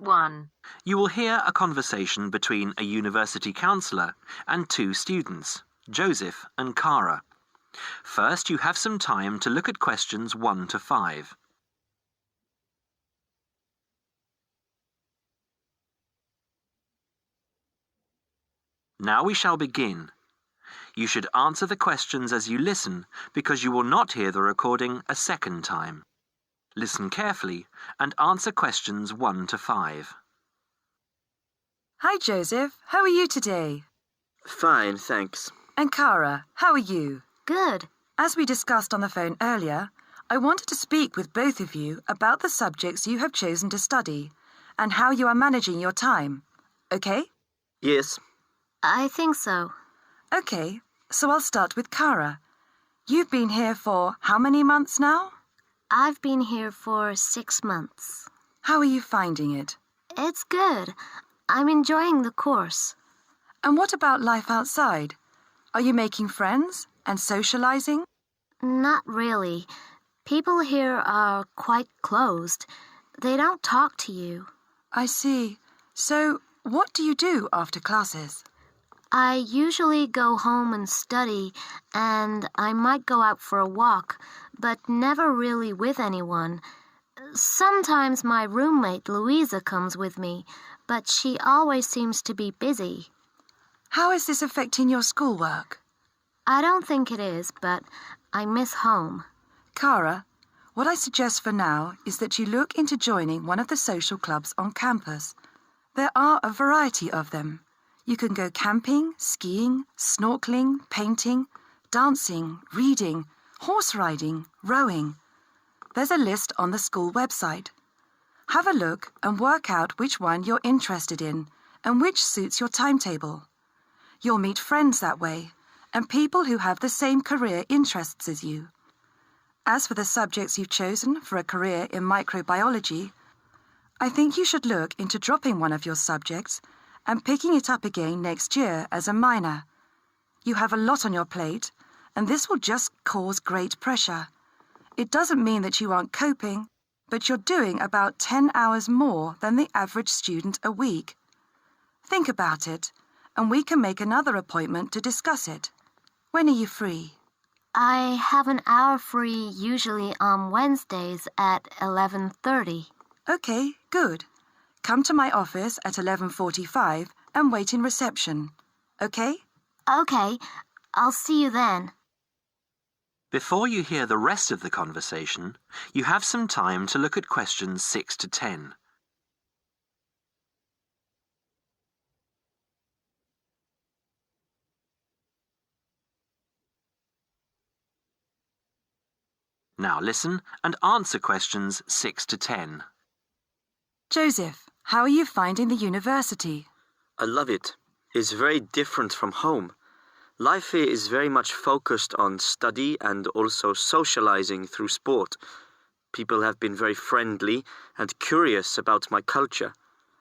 1. You will hear a conversation between a university counsellor and two students, Joseph and Cara. First, you have some time to look at questions 1 to 5. Now we shall begin. You should answer the questions as you listen because you will not hear the recording a second time. Listen carefully and answer questions 1 to 5. Hi, Joseph. How are you today? Fine, thanks. And Cara, how are you? Good. As we discussed on the phone earlier, I wanted to speak with both of you about the subjects you have chosen to study and how you are managing your time. Okay? Yes. I think so. Okay, so I'll start with Cara. You've been here for how many months now? I've been here for 6 months. How are you finding it? It's good. I'm enjoying the course. And what about life outside? Are you making friends and socializing? Not really. People here are quite closed. They don't talk to you. I see. So, what do you do after classes? I usually go home and study, and I might go out for a walk, but never really with anyone. Sometimes my roommate Louisa comes with me, but she always seems to be busy. How is this affecting your schoolwork? I don't think it is, but I miss home. Cara, what I suggest for now is that you look into joining one of the social clubs on campus. There are a variety of them. You can go camping, skiing, snorkeling, painting, dancing, reading, horse riding, rowing. There's a list on the school website. Have a look and work out which one you're interested in and which suits your timetable. You'll meet friends that way and people who have the same career interests as you. As for the subjects you've chosen for a career in microbiology, I think you should look into dropping one of your subjects and picking it up again next year as a minor. You have a lot on your plate, and this will just cause great pressure. It doesn't mean that you aren't coping, but you're doing about 10 hours more than the average student a week. Think about it, and we can make another appointment to discuss it. When are you free? I have an hour free usually on Wednesdays at 11:30. Okay, good. Come to my office at 11:45 and wait in reception. Okay? Okay, I'll see you then. Before you hear the rest of the conversation, you have some time to look at questions 6 to 10. Now listen and answer questions 6 to 10. Joseph, how are you finding the university? I love it. It's very different from home. Life here is very much focused on study and also socializing through sport. People have been very friendly and curious about my culture.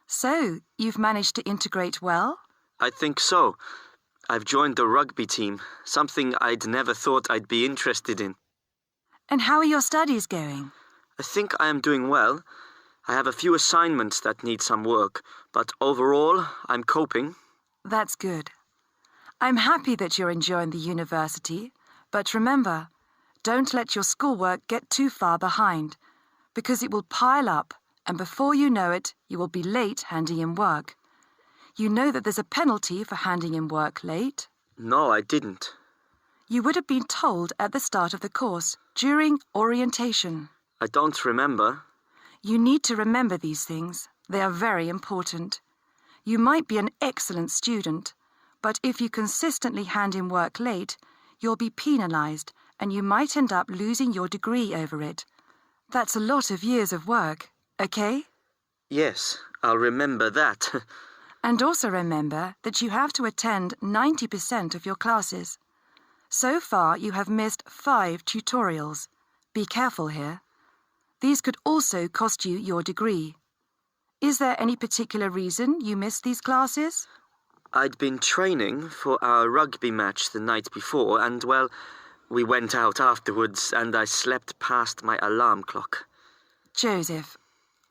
So, you've managed to integrate well? I think so. I've joined the rugby team, something I'd never thought I'd be interested in. And how are your studies going? I think I am doing well. I have a few assignments that need some work, but overall, I'm coping. That's good. I'm happy that you're enjoying the university, but remember, don't let your schoolwork get too far behind, because it will pile up, and before you know it, you will be late handing in work. You know that there's a penalty for handing in work late? No, I didn't. You would have been told at the start of the course, during orientation. I don't remember. You need to remember these things. They are very important. You might be an excellent student, but if you consistently hand in work late, you'll be penalized and you might end up losing your degree over it. That's a lot of years of work, okay? Yes, I'll remember that. And also remember that you have to attend 90% of your classes. So far, you have missed 5 tutorials. Be careful here. These could also cost you your degree. Is there any particular reason you missed these classes? I'd been training for our rugby match the night before and, well, we went out afterwards and I slept past my alarm clock. Joseph,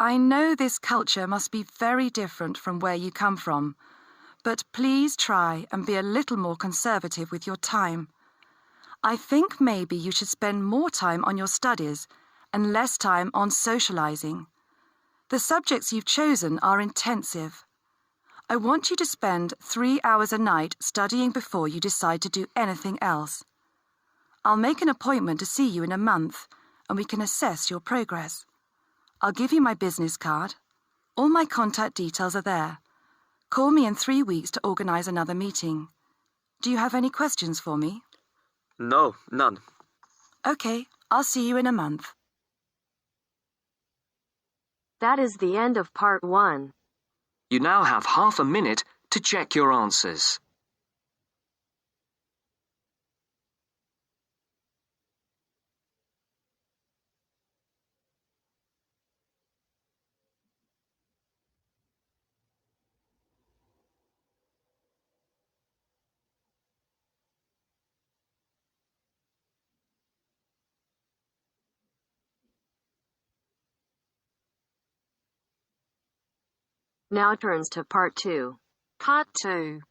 I know this culture must be very different from where you come from, but please try and be a little more conservative with your time. I think maybe you should spend more time on your studies and less time on socializing. The subjects you've chosen are intensive. I want you to spend 3 hours a night studying before you decide to do anything else. I'll make an appointment to see you in a month, and we can assess your progress. I'll give you my business card. All my contact details are there. Call me in 3 weeks to organise another meeting. Do you have any questions for me? No, none. Okay, I'll see you in a month. That is the end of part 1. You now have half a minute to check your answers. Now it turns to part 2. Part 2.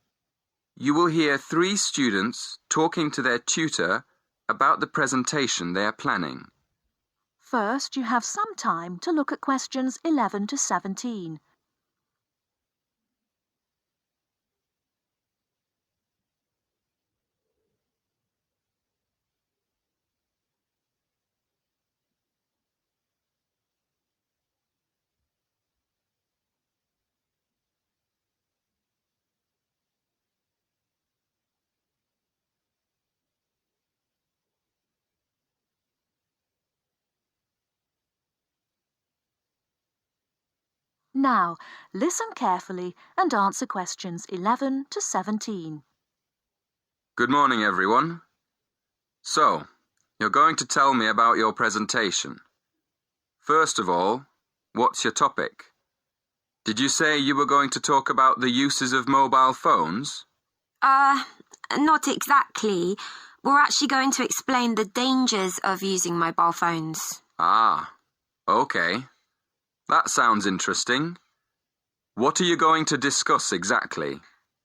You will hear 3 students talking to their tutor about the presentation they are planning. First, you have some time to look at questions 11 to 17. Now, listen carefully and answer questions 11 to 17. Good morning, everyone. So, you're going to tell me about your presentation. First of all, what's your topic? Did you say you were going to talk about the uses of mobile phones? Not exactly. We're actually going to explain the dangers of using mobile phones. Ah, okay. That sounds interesting. What are you going to discuss exactly?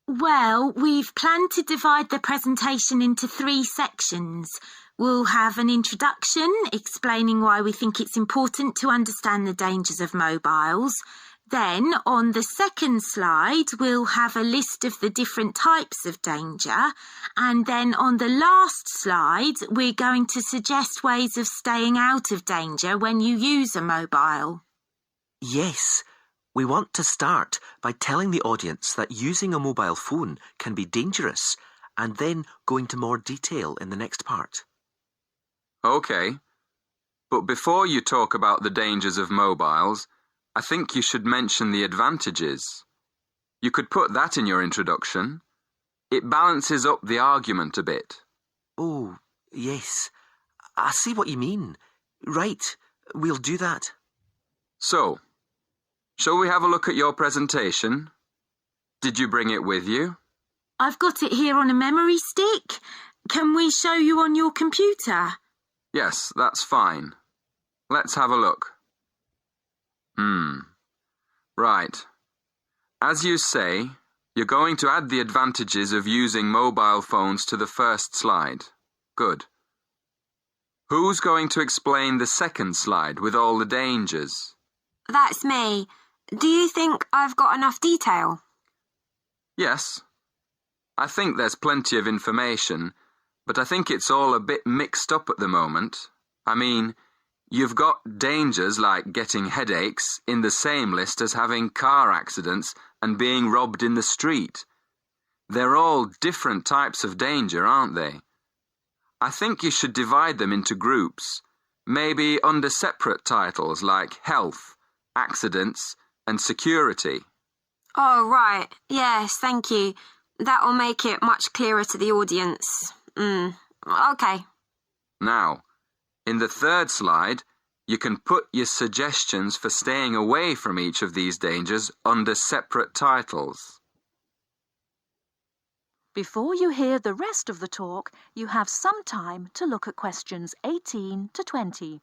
Well, we've planned to divide the presentation into 3 sections. We'll have an introduction explaining why we think it's important to understand the dangers of mobiles. Then, on the second slide, we'll have a list of the different types of danger. And then on the last slide, we're going to suggest ways of staying out of danger when you use a mobile. Yes, we want to start by telling the audience that using a mobile phone can be dangerous, and then go into more detail in the next part. Okay. But before you talk about the dangers of mobiles, I think you should mention the advantages. You could put that in your introduction. It balances up the argument a bit. Oh, yes. I see what you mean. Right, we'll do that. So, shall we have a look at your presentation? Did you bring it with you? I've got it here on a memory stick. Can we show you on your computer? Yes, that's fine. Let's have a look. Right. As you say, you're going to add the advantages of using mobile phones to the first slide. Good. Who's going to explain the second slide with all the dangers? That's me. Do you think I've got enough detail? Yes. I think there's plenty of information, but I think it's all a bit mixed up at the moment. I mean, you've got dangers like getting headaches in the same list as having car accidents and being robbed in the street. They're all different types of danger, aren't they? I think you should divide them into groups, maybe under separate titles like health, accidents, and security. Oh, right. Yes, thank you. That'll make it much clearer to the audience. Okay. Now, in the third slide, you can put your suggestions for staying away from each of these dangers under separate titles. Before you hear the rest of the talk, you have some time to look at questions 18 to 20.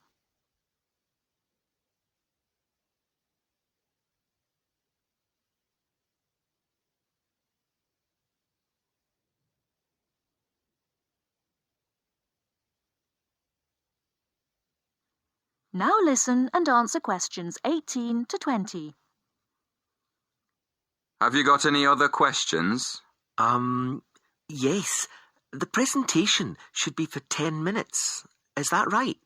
Now listen and answer questions 18 to 20. Have you got any other questions? Yes. The presentation should be for 10 minutes. Is that right?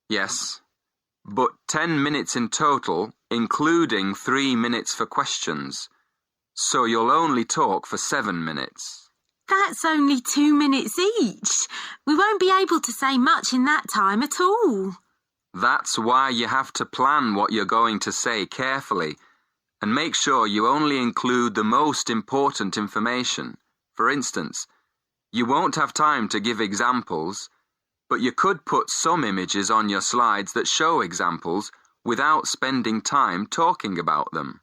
Yes. But 10 minutes in total, including 3 minutes for questions. So you'll only talk for 7 minutes. That's only 2 minutes each. We won't be able to say much in that time at all. That's why you have to plan what you're going to say carefully and make sure you only include the most important information. For instance, you won't have time to give examples, but you could put some images on your slides that show examples without spending time talking about them.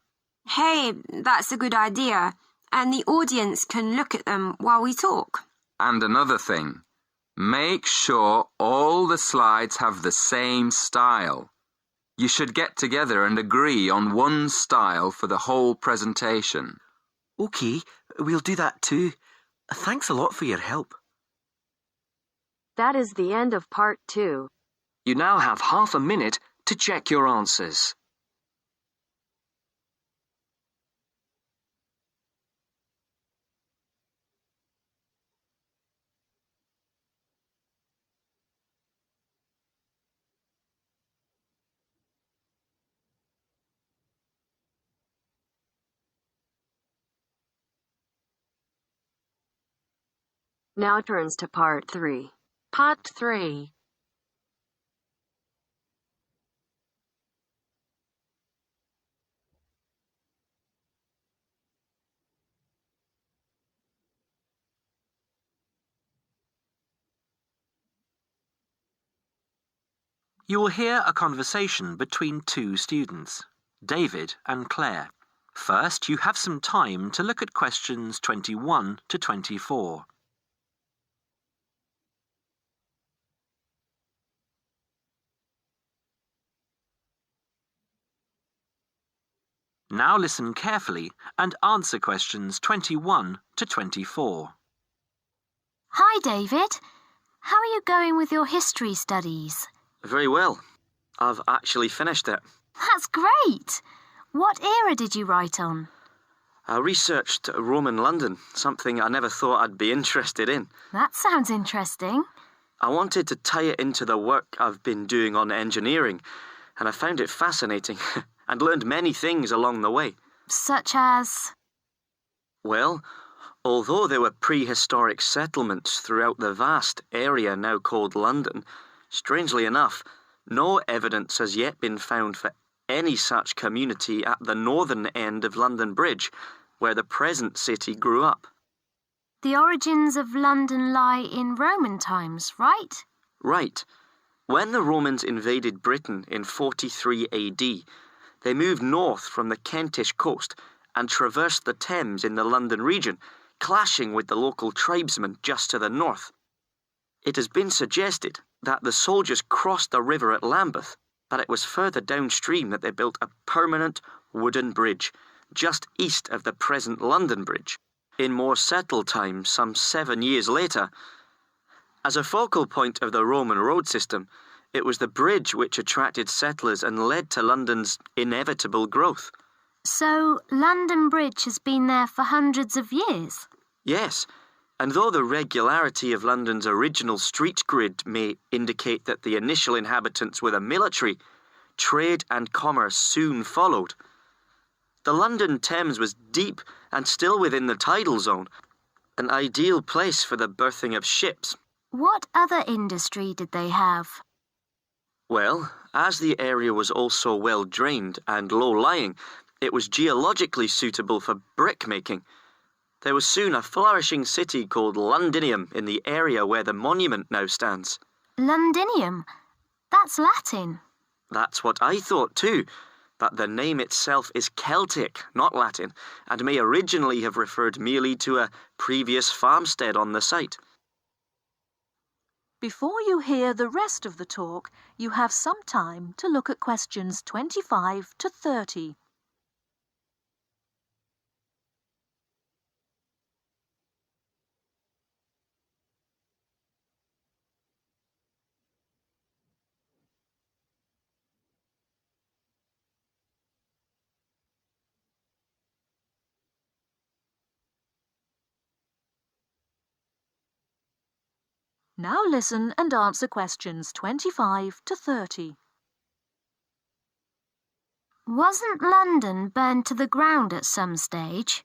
Hey, that's a good idea. And the audience can look at them while we talk. And another thing, make sure all the slides have the same style. You should get together and agree on one style for the whole presentation. OK, we'll do that too. Thanks a lot for your help. That is the end of part 2. You now have half a minute to check your answers. Now turns to part 3. Part 3. You will hear a conversation between two students, David and Claire. First, you have some time to look at questions 21 to 24. Now listen carefully and answer questions 21 to 24. Hi, David. How are you going with your history studies? Very well. I've actually finished it. That's great! What era did you write on? I researched Roman London, something I never thought I'd be interested in. That sounds interesting. I wanted to tie it into the work I've been doing on engineering, and I found it fascinating and learned many things along the way. Such as? Well, although there were prehistoric settlements throughout the vast area now called London, strangely enough, no evidence has yet been found for any such community at the northern end of London Bridge, where the present city grew up. The origins of London lie in Roman times, right? Right. When the Romans invaded Britain in 43 AD, they moved north from the Kentish coast and traversed the Thames in the London region, clashing with the local tribesmen just to the north. It has been suggested that the soldiers crossed the river at Lambeth, but it was further downstream that they built a permanent wooden bridge, just east of the present London Bridge, in more settled times some 7 years later. As a focal point of the Roman road system, it was the bridge which attracted settlers and led to London's inevitable growth. So, London Bridge has been there for hundreds of years? Yes, and though the regularity of London's original street grid may indicate that the initial inhabitants were the military, trade and commerce soon followed. The London Thames was deep and still within the tidal zone, an ideal place for the berthing of ships. What other industry did they have? Well, as the area was also well drained and low-lying, it was geologically suitable for brick-making. There was soon a flourishing city called Londinium in the area where the monument now stands. Londinium? That's Latin. That's what I thought too, but the name itself is Celtic, not Latin, and may originally have referred merely to a previous farmstead on the site. Before you hear the rest of the talk, you have some time to look at questions 25 to 30. Now listen and answer questions 25 to 30. Wasn't London burned to the ground at some stage?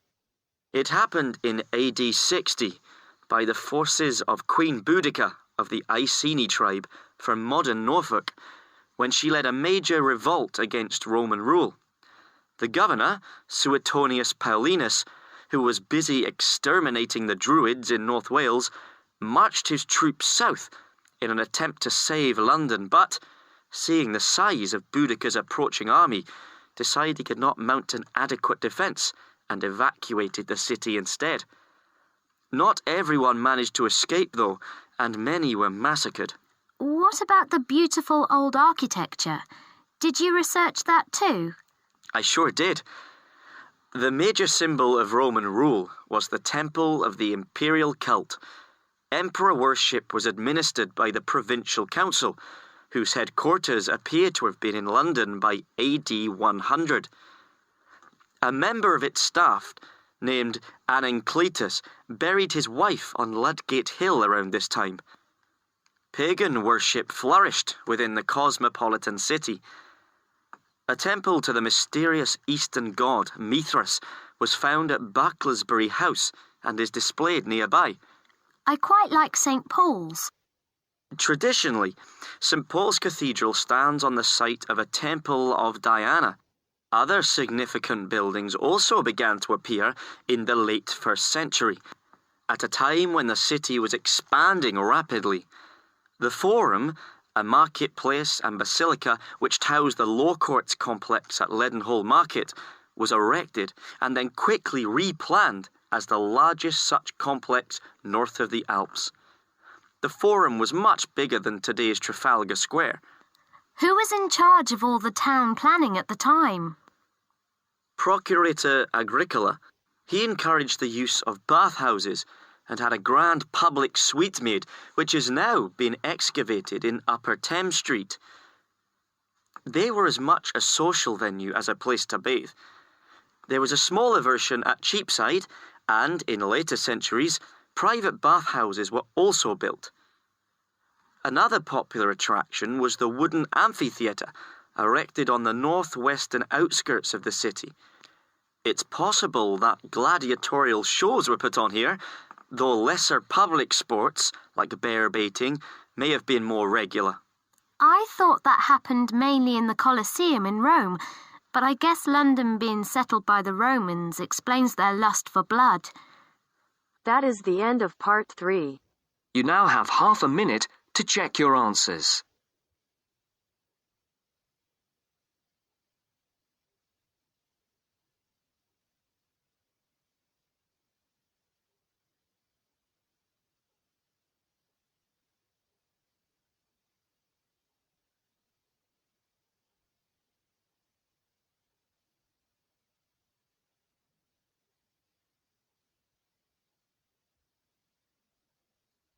It happened in AD 60 by the forces of Queen Boudica of the Iceni tribe from modern Norfolk, when she led a major revolt against Roman rule. The governor, Suetonius Paulinus, who was busy exterminating the Druids in North Wales, marched his troops south in an attempt to save London, but, seeing the size of Boudica's approaching army, decided he could not mount an adequate defence and evacuated the city instead. Not everyone managed to escape, though, and many were massacred. What about the beautiful old architecture? Did you research that too? I sure did. The major symbol of Roman rule was the Temple of the Imperial Cult. Emperor worship was administered by the Provincial Council, whose headquarters appear to have been in London by AD 100. A member of its staff, named Anancletus, buried his wife on Ludgate Hill around this time. Pagan worship flourished within the cosmopolitan city. A temple to the mysterious Eastern god Mithras was found at Bucklersbury House and is displayed nearby. I quite like St. Paul's. Traditionally, St. Paul's Cathedral stands on the site of a temple of Diana. Other significant buildings also began to appear in the late 1st century, at a time when the city was expanding rapidly. The Forum, a marketplace and basilica which housed the Law Courts complex at Leadenhall Market, was erected and then quickly replanned as the largest such complex north of the Alps. The Forum was much bigger than today's Trafalgar Square. Who was in charge of all the town planning at the time? Procurator Agricola. He encouraged the use of bathhouses and had a grand public suite made, which is now being excavated in Upper Thames Street. They were as much a social venue as a place to bathe. There was a smaller version at Cheapside, and in later centuries, private bathhouses were also built. Another popular attraction was the wooden amphitheatre, erected on the northwestern outskirts of the city. It's possible that gladiatorial shows were put on here, though lesser public sports, like bear baiting, may have been more regular. I thought that happened mainly in the Colosseum in Rome, but I guess London being settled by the Romans explains their lust for blood. That is the end of part 3. You now have half a minute to check your answers.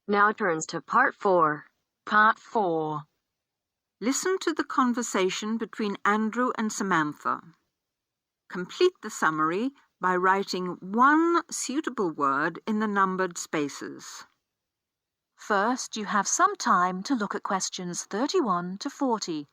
Now turns to part 4. Part 4. Listen to the conversation between Andrew and Samantha. Complete the summary by writing one suitable word in the numbered spaces. First, you have some time to look at questions 31 to 40.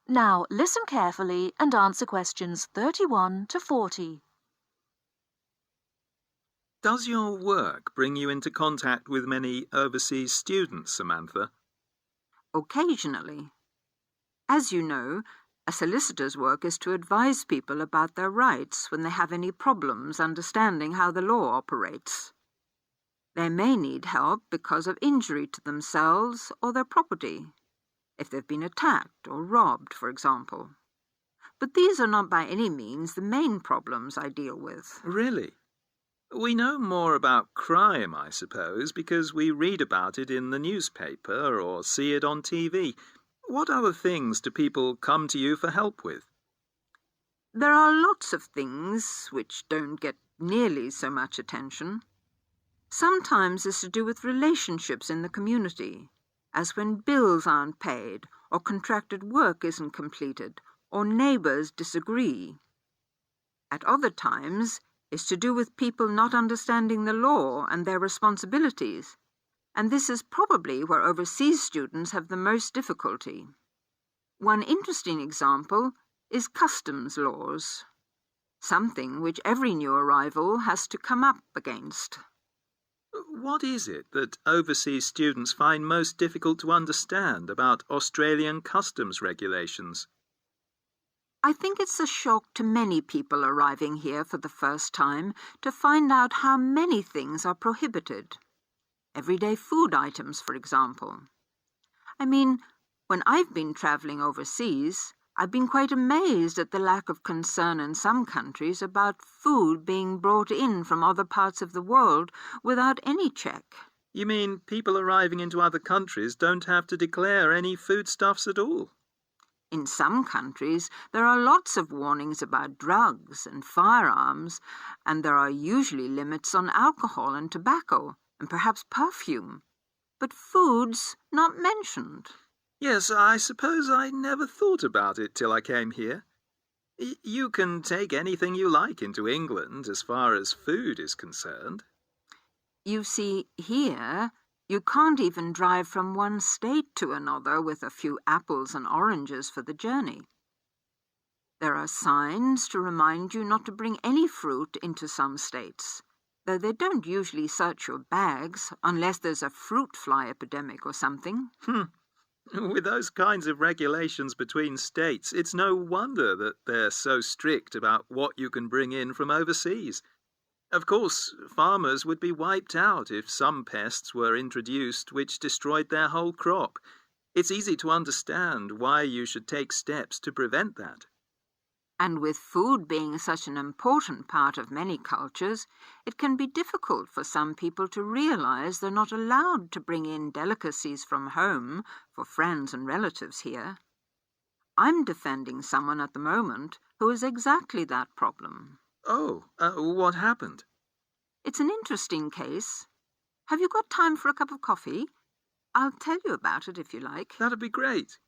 Now, listen carefully and answer questions 31 to 40. Does your work bring you into contact with many overseas students, Samantha? Occasionally. As you know, a solicitor's work is to advise people about their rights when they have any problems understanding how the law operates. They may need help because of injury to themselves or their property, if they've been attacked or robbed, for example. but these are not by any means the main problems I deal with. Really? We know more about crime, I suppose, because we read about it in the newspaper or see it on TV. What other things do people come to you for help with? There are lots of things which don't get nearly so much attention. Sometimes it's to do with relationships in the community, as when bills aren't paid, or contracted work isn't completed, or neighbours disagree. At other times, it's to do with people not understanding the law and their responsibilities, and this is probably where overseas students have the most difficulty. One interesting example is customs laws, something which every new arrival has to come up against. What is it that overseas students find most difficult to understand about Australian customs regulations? I think it's a shock to many people arriving here for the first time to find out how many things are prohibited. Everyday food items, for example. I mean, when I've been travelling overseas, I've been quite amazed at the lack of concern in some countries about food being brought in from other parts of the world without any check. You mean people arriving into other countries don't have to declare any foodstuffs at all? In some countries, there are lots of warnings about drugs and firearms, and there are usually limits on alcohol and tobacco, and perhaps perfume. But food's not mentioned. Yes, I suppose I never thought about it till I came here. You can take anything you like into England as far as food is concerned. You see, here, you can't even drive from one state to another with a few apples and oranges for the journey. There are signs to remind you not to bring any fruit into some states, though they don't usually search your bags unless there's a fruit fly epidemic or something. With those kinds of regulations between states, it's no wonder that they're so strict about what you can bring in from overseas. Of course, farmers would be wiped out if some pests were introduced which destroyed their whole crop. It's easy to understand why you should take steps to prevent that. And with food being such an important part of many cultures, it can be difficult for some people to realize they're not allowed to bring in delicacies from home for friends and relatives here. I'm defending someone at the moment who has exactly that problem. Oh, what happened? It's an interesting case. Have you got time for a cup of coffee? I'll tell you about it if you like. That'd be great.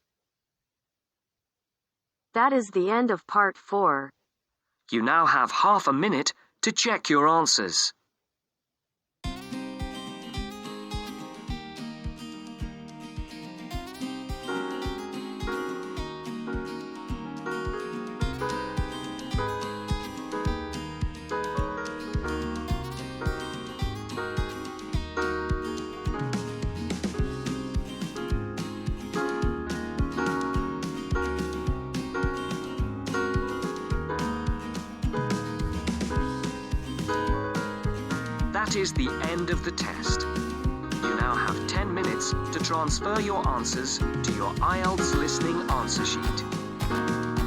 That is the end of part 4. You now have half a minute to check your answers. That is the end of the test. You now have 10 minutes to transfer your answers to your IELTS listening answer sheet.